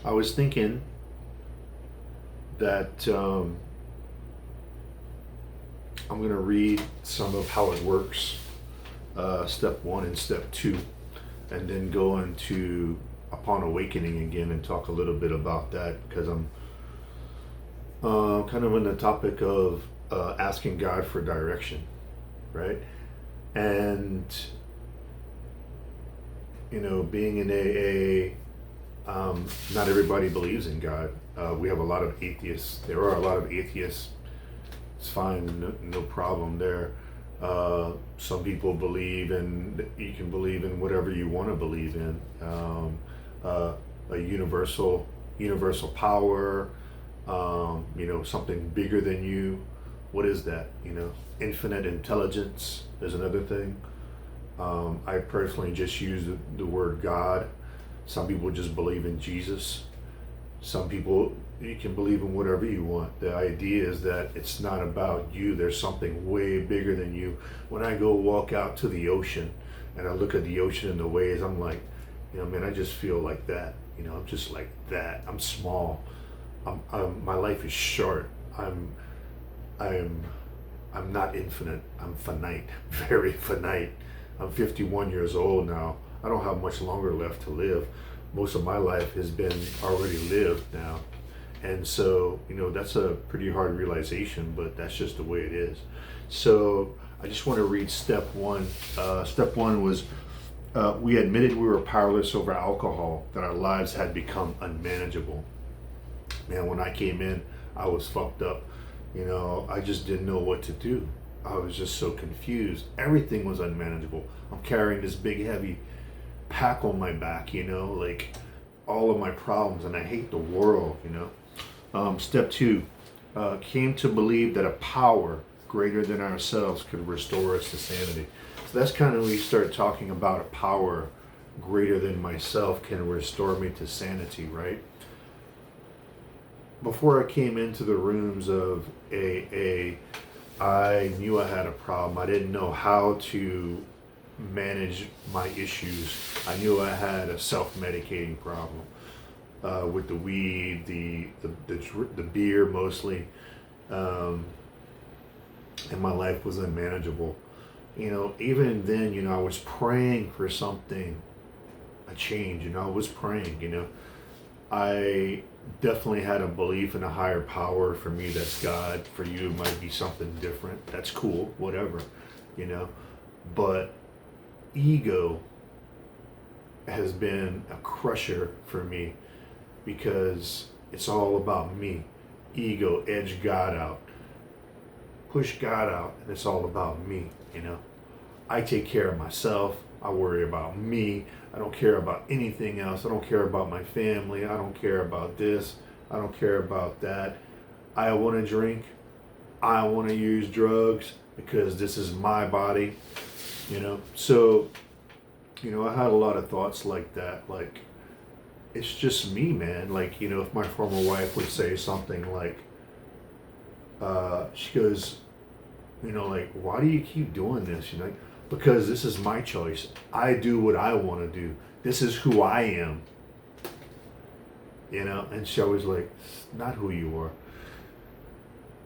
I was thinking that I'm going to read some of how it works, step one and step two, and then go into upon awakening again and talk a little bit about that, because I'm kind of on the topic of asking God for direction, right? And being in AA, not everybody believes in God. We have a lot of atheists. There are a lot of atheists. It's fine, no problem there. Some people believe in, you can believe in whatever you want to believe in. A universal power, something bigger than you. What is that? Infinite intelligence is another thing. I personally just use the word God. Some people just believe in Jesus. Some people, you can believe in whatever you want. The idea is that it's not about you. There's something way bigger than you. When I go walk out to the ocean and I look at the ocean and the waves, I'm like, man, I just feel like that. I'm just like that. I'm small. My life is short. I'm not infinite. I'm finite, very finite. I'm 51 years old now. I don't have much longer left to live. Most of my life has been already lived now. And so, that's a pretty hard realization, but that's just the way it is. So I just want to read step one. Step one was, we admitted we were powerless over alcohol, that our lives had become unmanageable. Man, when I came in, I was fucked up. I just didn't know what to do. I was just so confused. Everything was unmanageable. I'm carrying this big heavy pack on my back, like all of my problems, and I hate the world, Step two, came to believe that a power greater than ourselves could restore us to sanity. So that's kind of when we start talking about a power greater than myself can restore me to sanity, right? Before I came into the rooms of AA, I knew I had a problem. I didn't know how to manage my issues. I knew I had a self-medicating problem with the weed, the beer mostly, and my life was unmanageable. Even then, I was praying for something, a change. I was praying. I definitely had a belief in a higher power. For me, that's God. For you, it might be something different. That's cool, whatever, But ego has been a crusher for me, because it's all about me. Ego, edge God out, push God out, and it's all about me. I take care of myself. I worry about me. I don't care about anything else. I don't care about my family. I don't care about this. I don't care about that. I want to drink. I want to use drugs because this is my body. So, I had a lot of thoughts like that. Like, it's just me, man. Like, if my former wife would say something like, she goes, like, why do you keep doing this? Because this is my choice. I do what I want to do. This is who I am. And she always like, not who you are.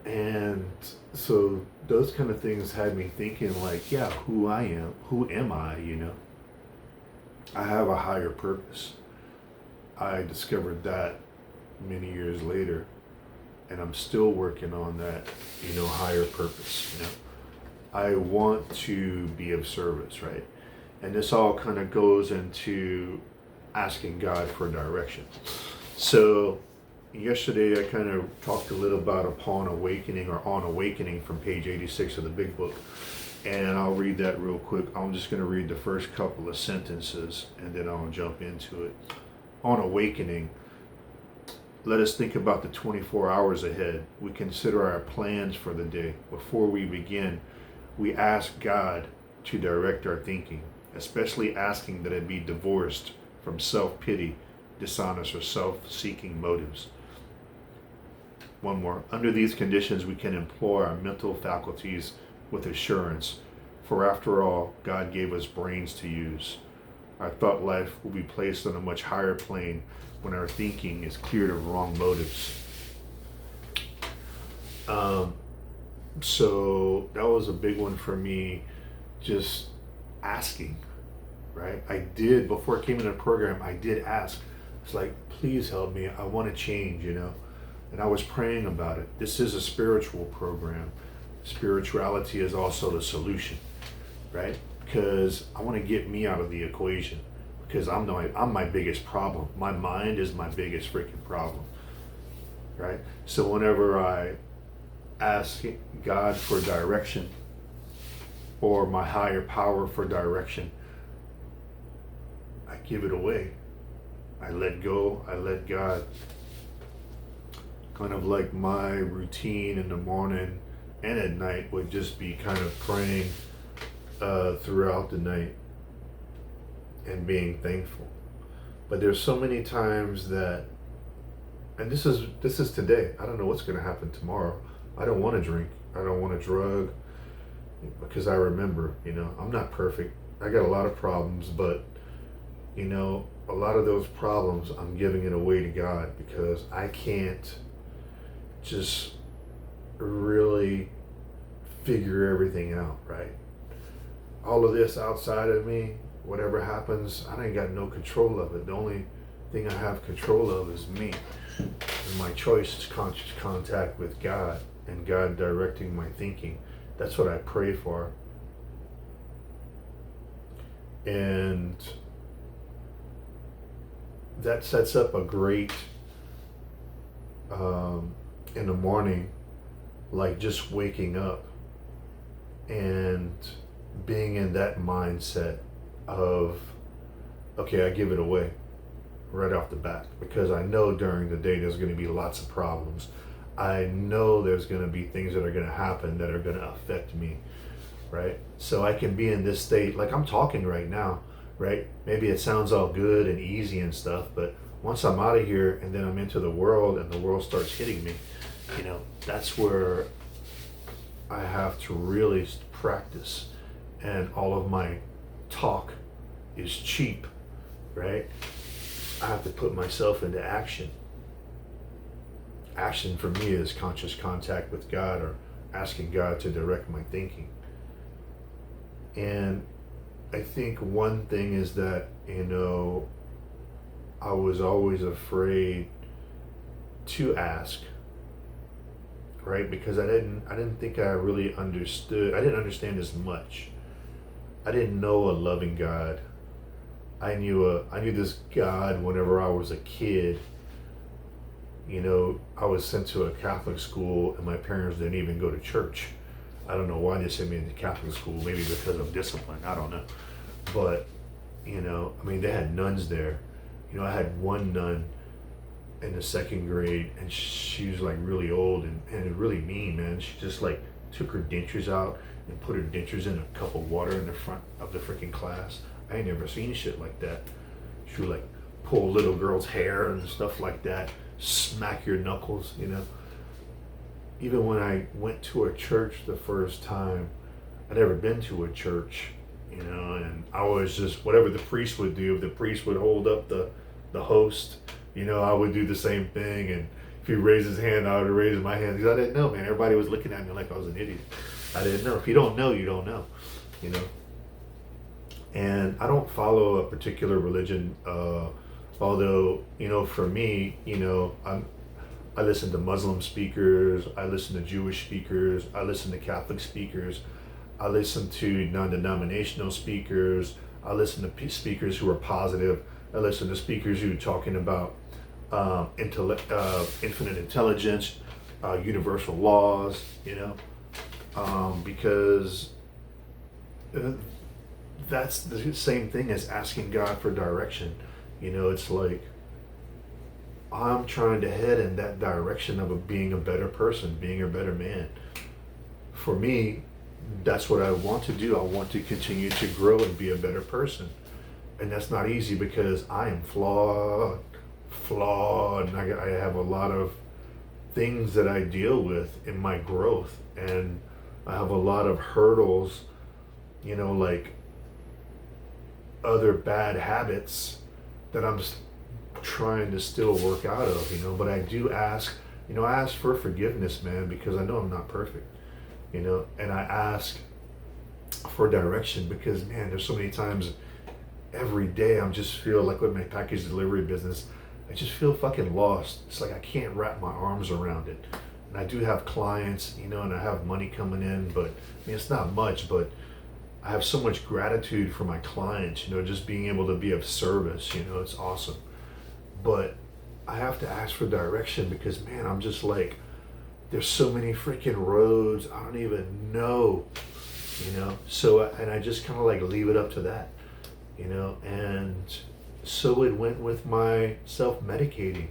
And so those kind of things had me thinking like, yeah, who I am. Who am I, I have a higher purpose. I discovered that many years later, and I'm still working on that, higher purpose, I want to be of service, right? And this all kind of goes into asking God for direction. So yesterday I kind of talked a little about upon awakening, or on awakening, from page 86 of the big book. And I'll read that real quick. I'm just going to read the first couple of sentences and then I'll jump into it. On awakening, let us think about the 24 hours ahead. We consider our plans for the day. Before we begin, we ask God to direct our thinking, especially asking that it be divorced from self-pity, dishonest, or self-seeking motives. One more. Under these conditions, we can employ our mental faculties with assurance, for after all, God gave us brains to use. Our thought life will be placed on a much higher plane when our thinking is cleared of wrong motives. So that was a big one for me, just asking, right? I did, before I came into the program, I did ask. It's like, please help me. I want to change, And I was praying about it. This is a spiritual program. Spirituality is also the solution, right? Because I want to get me out of the equation, because I'm my biggest problem. My mind is my biggest freaking problem, right? So whenever I ask God for direction, or my higher power for direction, I give it away. I let go, I let God. Kind of like my routine in the morning and at night would just be kind of praying throughout the night and being thankful. But there's so many times that, and this is today. I don't know what's going to happen tomorrow. I don't want to drink. I don't want to drug, because I remember, I'm not perfect. I got a lot of problems, but a lot of those problems, I'm giving it away to God, because I can't just really figure everything out, right? All of this outside of me, whatever happens, I ain't got no control of it. The only thing I have control of is me. And my choice is conscious contact with God, and God directing my thinking. That's what I pray for. And that sets up a great, in the morning, like just waking up and being in that mindset of, okay, I give it away right off the bat, because I know during the day there's going to be lots of problems. I know there's going to be things that are going to happen that are going to affect me, right? So I can be in this state, like I'm talking right now, right? Maybe it sounds all good and easy and stuff, but once I'm out of here and then I'm into the world and the world starts hitting me, that's where I have to really practice. And all of my talk is cheap, right? I have to put myself into action. Action for me is conscious contact with God, or asking God to direct my thinking. And I think one thing is that, I was always afraid to ask, right? Because I didn't think I really understood. I didn't understand as much. I didn't know a loving God. I knew this God whenever I was a kid. I was sent to a Catholic school, and my parents didn't even go to church. I don't know why they sent me into Catholic school. Maybe because of discipline. I don't know. But, they had nuns there. I had one nun in the second grade, and she was like really old and really mean, man. She just like took her dentures out and put her dentures in a cup of water in the front of the freaking class. I ain't never seen shit like that. She would like pull little girls' hair and stuff like that, smack your knuckles, Even when I went to a church the first time, I'd never been to a church, and I was just, whatever the priest would do, if the priest would hold up the host, I would do the same thing. And if he raised his hand, I would raise my hand, because I didn't know, man. Everybody was looking at me like I was an idiot. I didn't know. If you don't know, you don't know, And I don't follow a particular religion, although, for me, I listen to Muslim speakers, I listen to Jewish speakers, I listen to Catholic speakers, I listen to non-denominational speakers, I listen to speakers who are positive, I listen to speakers who are talking about infinite intelligence, universal laws, because that's the same thing as asking God for direction. It's like, I'm trying to head in that direction of being a better person, being a better man. For me, that's what I want to do. I want to continue to grow and be a better person. And that's not easy, because I am flawed, and I have a lot of things that I deal with in my growth. And I have a lot of hurdles, like other bad habits that I'm trying to still work out of, but I do ask, I ask for forgiveness, man, because I know I'm not perfect, and I ask for direction because, man, there's so many times every day I'm just feel like with my package delivery business, I just feel fucking lost. It's like I can't wrap my arms around it. And I do have clients, and I have money coming in, but it's not much, but I have so much gratitude for my clients, just being able to be of service, it's awesome. But I have to ask for direction because, man, I'm just like, there's so many freaking roads, I don't even know, So, and I just kind of like leave it up to that, and so it went with my self-medicating.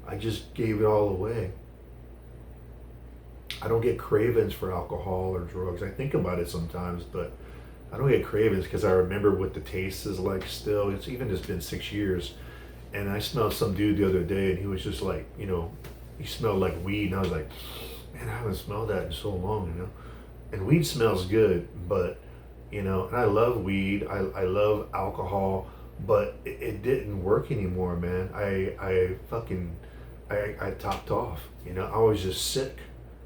I just gave it all away. I don't get cravings for alcohol or drugs. I think about it sometimes, but I don't get cravings because I remember what the taste is like still. It's even just been 6 years. And I smelled some dude the other day and he was just like, he smelled like weed. And I was like, man, I haven't smelled that in so long, And weed smells good, but, and I love weed. I love alcohol, but it didn't work anymore, man. I topped off, I was just sick.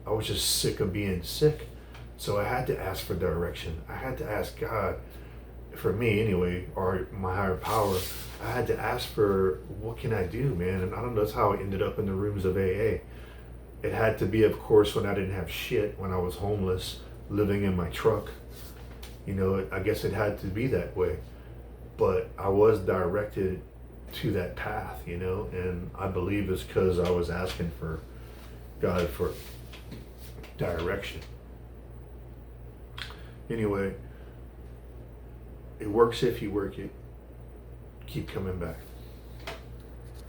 I was just sick of being sick. So I had to ask for direction. I had to ask God, for me anyway, or my higher power, I had to ask for, what can I do, man? And I don't know, that's how I ended up in the rooms of AA. It had to be, of course, when I didn't have shit, when I was homeless, living in my truck. I guess it had to be that way. But I was directed to that path, and I believe it's because I was asking for God for direction. Anyway, it works if you work it. Keep coming back.